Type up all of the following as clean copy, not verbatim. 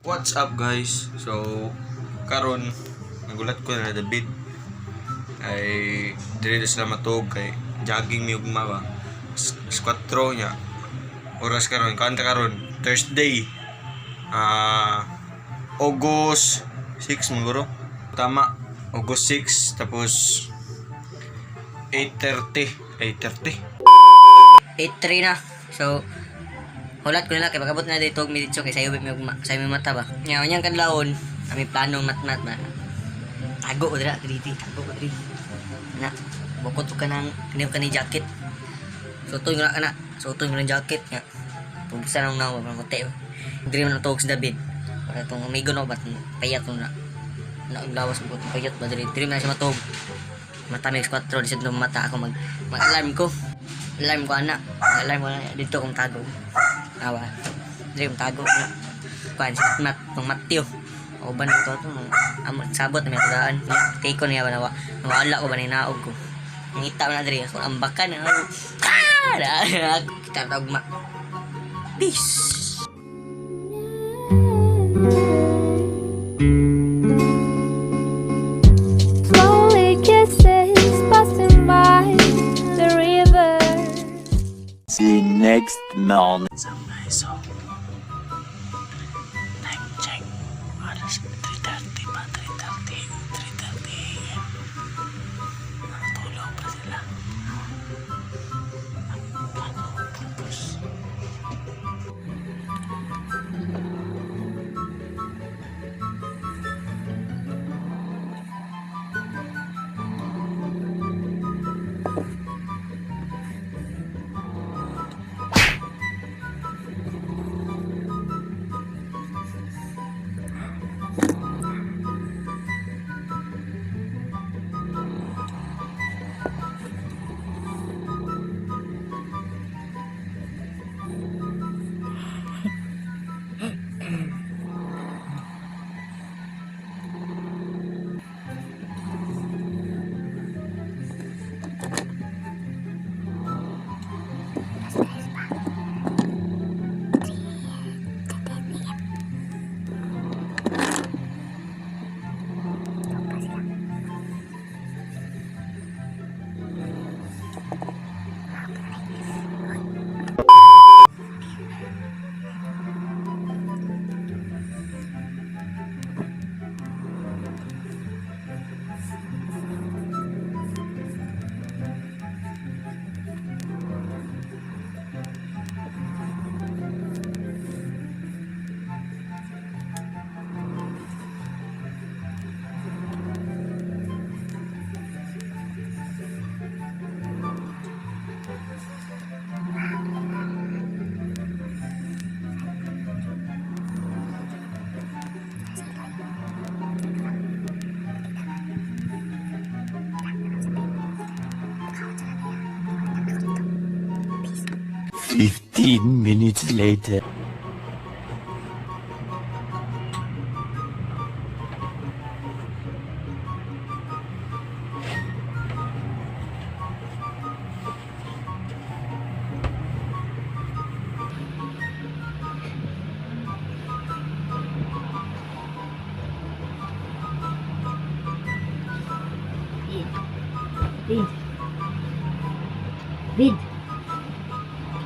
What's up guys? So karon nagulat ko na David ay dili sila matug kay jogging mi ugma ba. Squat niya. Oras karon kanta karon Thursday. August 6 siguro. Tama, August 6 tapos 8:30. 8:3 na. So, hulat ko nila kay pagabot na dito mi dito kay sayo mi mata ba. Nya unyang kadlawon, kami plano mat-mat ba. Tago ko dira diri, tago ko diri. Na, bukod ko kanang kani jacket. Sutoy nga ana, sutoy nga jacket nga. Pumsa nang nawa ba kote. Diri man tawag si David. Para tong amigo no bat payat na. Lawas ko payat ba diri man siya matog. Mata mix 4 di sa mata ako mag-alarm ko. Alarm ko ana. Alarm ko na dito kong tago. Awa. Diri kong tago na. Kuan si Mat tong Mateo. O ban to amot sabot na may tadaan. Take ko niya ba nawala ko ba ni naog ko. Ngita man na diri so ambakan na. Kita tagma. Peace. Slowly kisses passing by the river. The next morning. So time check. Alas 3:30 pa, 3:30 AM. Tulog pa sila. Tapos Fifteen minutes later. Vid.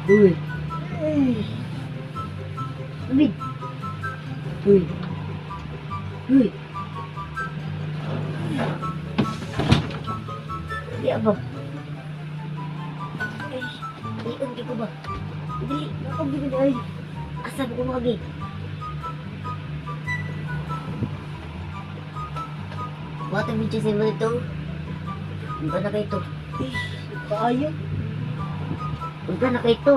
Uy. Vid. Uy. Uy. Di apa? Iyon di ko ba? Dili, ako bigyan ay. Asa ko magi. Buat ang video sa ito. Punta na kayo ito. Kaya. Punta na kayo ito.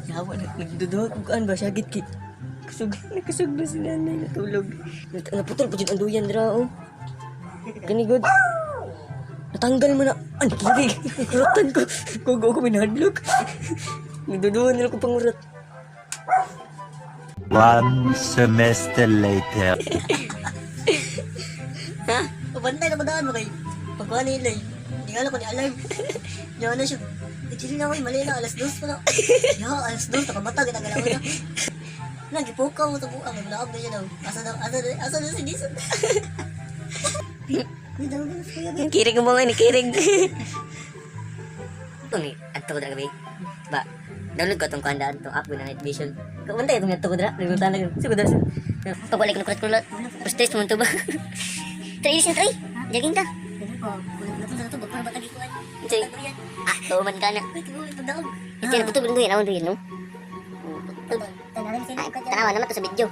Yawa nagdudot kuan ba sagit ki. Kusog na si nanay natulog. Naputol pa dyan ang duyan dra oh. Kani good. Natanggal mo na. Ang kirig. Kuratan ko. Kugo ko minadlok. Nagduduhan nila ko pangurat. 1 semester later. Ha? Pabantay na madaan mo kay. Pagkuha nila eh. Hindi nga lang ko ni alarm. Diyan na siya. Ichili na ko eh. Mali na. Alas 2 pa na. Ya, alas 2. Nakamata. Ginagalaw na. Nagipukaw mo sa buka. May bulakab na siya daw. Asa na si Dison. Kirig mo nga ni Kirig. Ito ni. Anto ko na gabi. Ba? Download ko itong kandaan. Itong app ko na Night Vision. Kabantay itong nato ko dra. Limutan na yun. Siguro dra. Pagwalay ko ng kulat-kulat. First test mo ito ba? Try isin try. Jaging ta. Chay. Ah, tuman ka na. Ito na puto binduhin. Awan doon, no? Tanawa naman to sa video.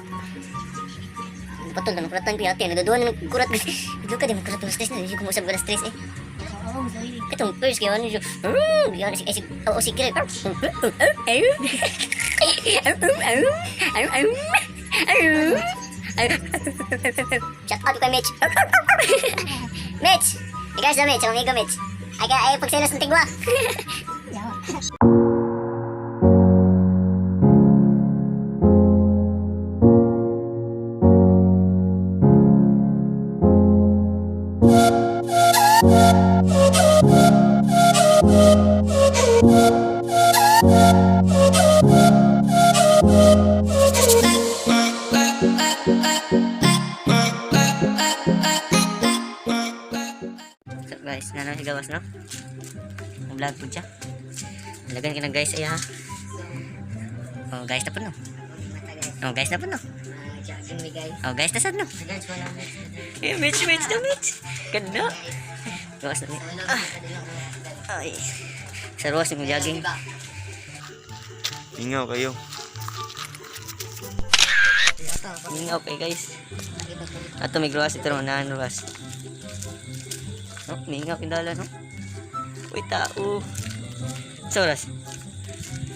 Patol na kuratan ko yate. Naduduhan na kurat. Video ka di magkurat ng stress na. Hindi ko musab ko na stress eh. Itong first kaya ano siya. Yan si o si Greg. Shout out kay Mitch. Mitch. Ikaw sa Mitch, ang amigo Mitch. Ay pagselos ng tigwa. So guys, nanang si gawas no? Vlog po siya. Lagan ka na guys ay ha. Oh guys na po no. Oh guys na po no. Oh guys na sad no. Eh Mitch na Mitch. Ganda. Gawas na Mitch. Ay. Sa ruwas yung jogging. Ingaw kayo. Ingaw kayo guys. Ato may ruwas ito naman na ruwas. Oh, mingaw kindala no. Uy tao. Sa oras?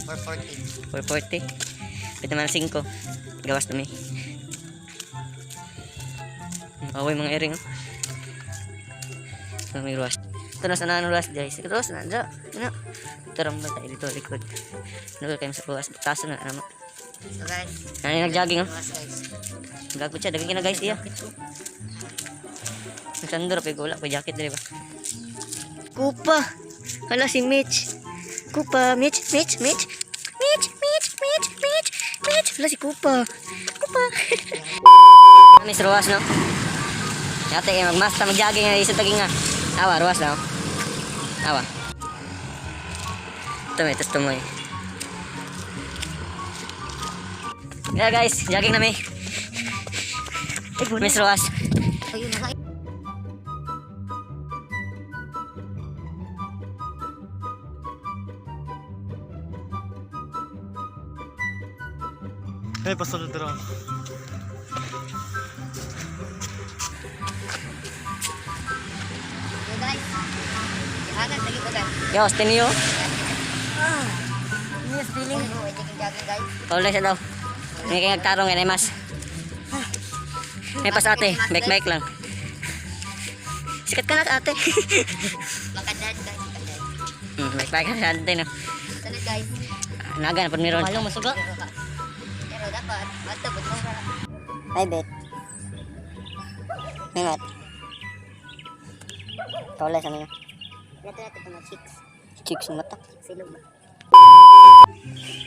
4:40. Pwede naman 5. Gawas na may. Away mga ering. So, may ruwas. Ito na sa ruwas guys. Ito ruwas na. Ano? Ito rambal tayo dito likod. Nagul kayo sa ruwas. Taso na naman. So guys, Nani nag-jogging oh. guys. Gago siya. Daging na guys iya. Nasandor pa wala pa jacket dali ba? Kupa. Hala si Mitch. Kupa, Mitch. Hala si Kupa. Miss ruwas no. Yate magmasta mag-jogging na isa taging nga. Awa ruwas no. Awa. Tumoy. Yeah guys, jogging na may. Miss ruwas. Ayun na. Ay, pasunod na. So guys. Agad lagi ko guys. Yo, Stenio. Yes, feeling. Ay, jogging guys. Paulay siya daw. May kaya nagtarong yan, mas. May pas ate, bike lang. Sikat ka na ate. Makadad guys. Bike ka na ate no. Sunod guys. Naga na po meron. Walang masuga. Pero dapat, matabot mo para. Ay bet. Ingat. Paulay sa mga. Nato ito mga chicks. Chicks ng mata. Silog ba?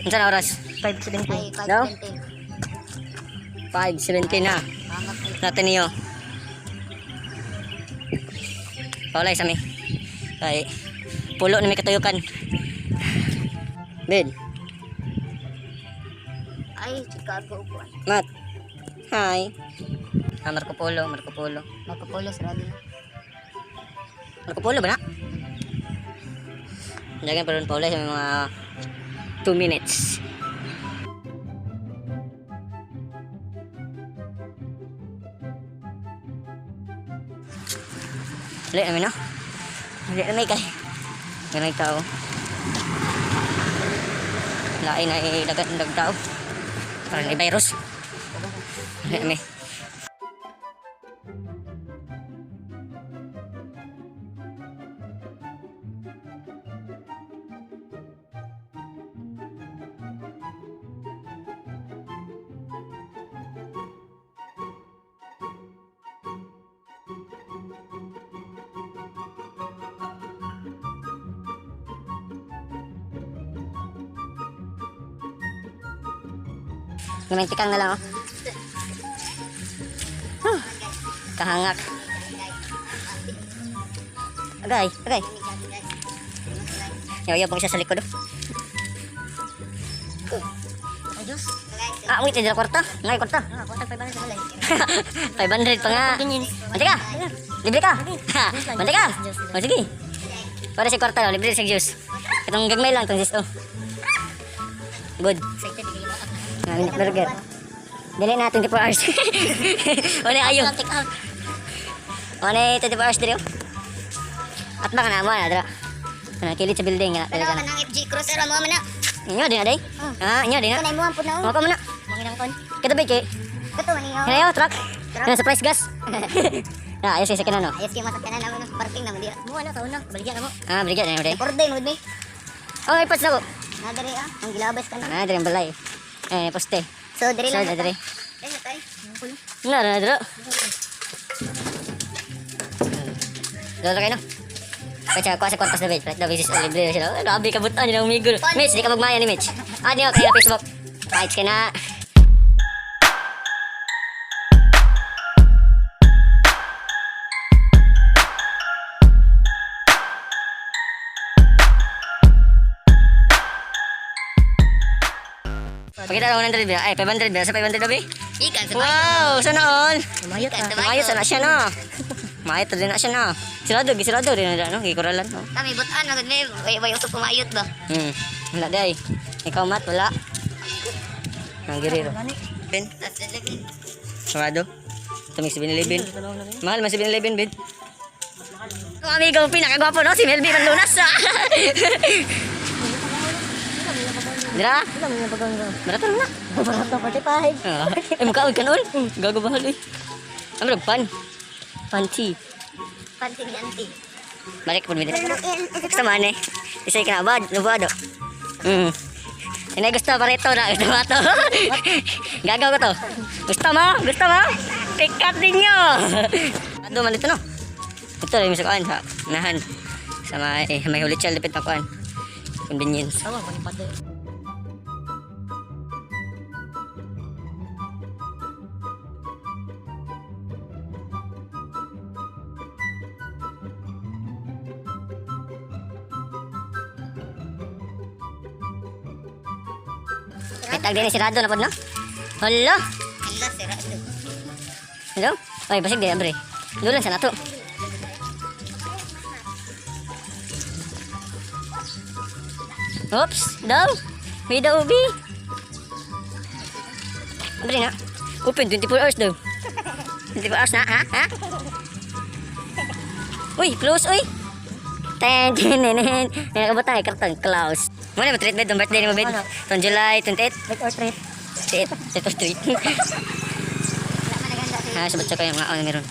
Unsa na oras? 5:17. Ay, No? 5:20. 5:17 na. Pangat ay Natin niyo. Paulay sa mi. Kay pulo na may katuyukan. Ben. ay, Chicago upuan. Mat. Hi. Marco Polo. Marco Polo, sarado na. Marco Polo ba na? Jagan pa rin Paula sa mga 2 minutes. Dali namin no? Dali na may kay. Ganay tao. Lain ay dagat ng tao. Parang may virus. Dali namin. Ngamintikang na lang, oh. Huh. Kahangak. Agay, agay. Yaw, pang isa sa likod, oh. Ayos. Ah, wait, hindi na kwarta. Ngay, kwarta. Kwarta 500 sa balay. 500 pa nga. Mante ka. Libre ka. Ha, mante ka. O, sige. Para si kwarta, oh, libre sa juice. Itong gagmay lang, itong juice, oh. Good. Excited kayo ba? Burger. Dili na 24 hours. Wala ayo. Take out. Wala 24 hours dito. At baka na mo na dra. Ana kilit sa building nga. Pero kanang FG Cruiser mo man na. Inyo din na day. Ah, inyo din na. Kanay mo ampun na. Mo ko muna. Manginang kon. Kita ba kay? Kato man niyo. Kaya truck. Kaya surprise gas. Ah, ayos sa kanano. Ayos kayo masakyanan namin ng parking naman diya. Mo ano kauna, baligyan na mo. Ah, brigade na day. Porday mo mi. Oh, ay pas na ko. Nadari ah, ang gilabas ka na. Ah, dire ang balay. Poste. So diri So, lang. dire. Ayun tay. Na dra. Dala kayo na. Kaya ko sa kwartas na Mitch, right? Daw is libre sila. Grabe kabutan niya ng umigo. Mitch, di ka magmaya ni Mitch. Ah, di ka kaya Facebook. Fights ka na. Pakita na 100 ba? Ay, 500 ba? Sa 500 ba? Ikan sa Wow! Sana all! Mayot ka. Maayos na siya no. Maayos din na siya no. Sirado rin na no. Gikuralan no. Kami butan magud may way usap pumayot ba. Wala day. Ikaw mat wala. Ang giriro. Ben, That's the Samado. Tumig 7-Eleven. Mahal man 7-Eleven, Ben. Ang amigo, pinakagwapo no, si Melby Manlunas. Dira? Barato na. Barato 45. Ay, mukha ka noon. Gago bahal eh. Ano pan? Panty. Panty ni auntie. Balik po minute. Gusto man eh. Isay ka na ba? Nubado. Ini gusto pa rito na. Gusto ba to? Gagaw ko to. Gusto mo? Gusto mo? Pikat ninyo. Ado man ito no. Ito rin sa kuan sa nahan. Sa may hulit siya lipit na kuan. Convenience. Tawa pa ni pati. Tag din sirado na pod no. Hello. Hala sira. Hello. Oy, basig di abre. Dulan sa nato. Oops, daw. May daw ubi. Abre na. Open 24 hours daw. 24 hours na, ha? Ha? Uy, close, uy. Ten, ten, ten, ten. Yan, kabutang ay kartang close. Muna, matreat bed, birthday ni mo bed. From July 28. Like or treat. Ito street. Ha, sabat siya kayo mga ano meron.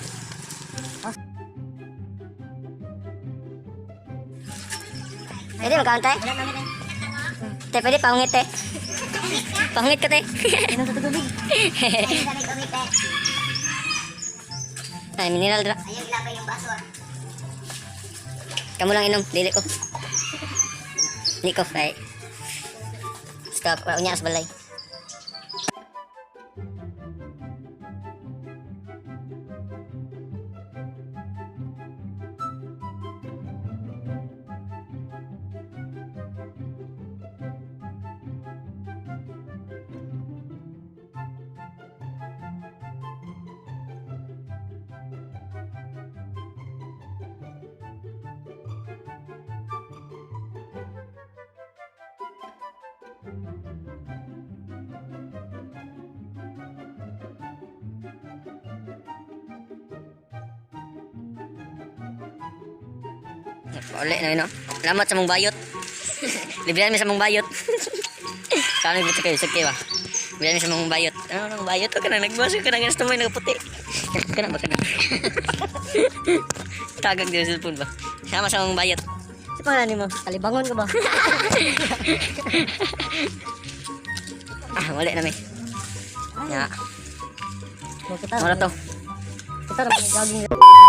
Pwede magkakanta eh? Te, pwede pangit eh. Pangit ka te. Inom sa tubig. Ayun kami kumite. Ay, mineral dra. Ayun ilapay yung baso. Kamu lang inom, dili ko. Dili ko, kay. Stop, unya sa balay. Uli na yun, no? Salamat sa mong bayot. Librihan mi sa mong bayot. Kano yung buto kayo? Sige ba? Librihan mi sa mong bayot. Ano nang bayot? Huwag ka na nagbaso ka na. Gusto mo yung nagaputi. Ka na ba ka na? Tagag din sa cellphone ba? Sama sa mong bayot. Sa pangalan mo? Kalibangon ka ba? Ah, wala na may. Ya. Kita Wala to. kita rin gagawin.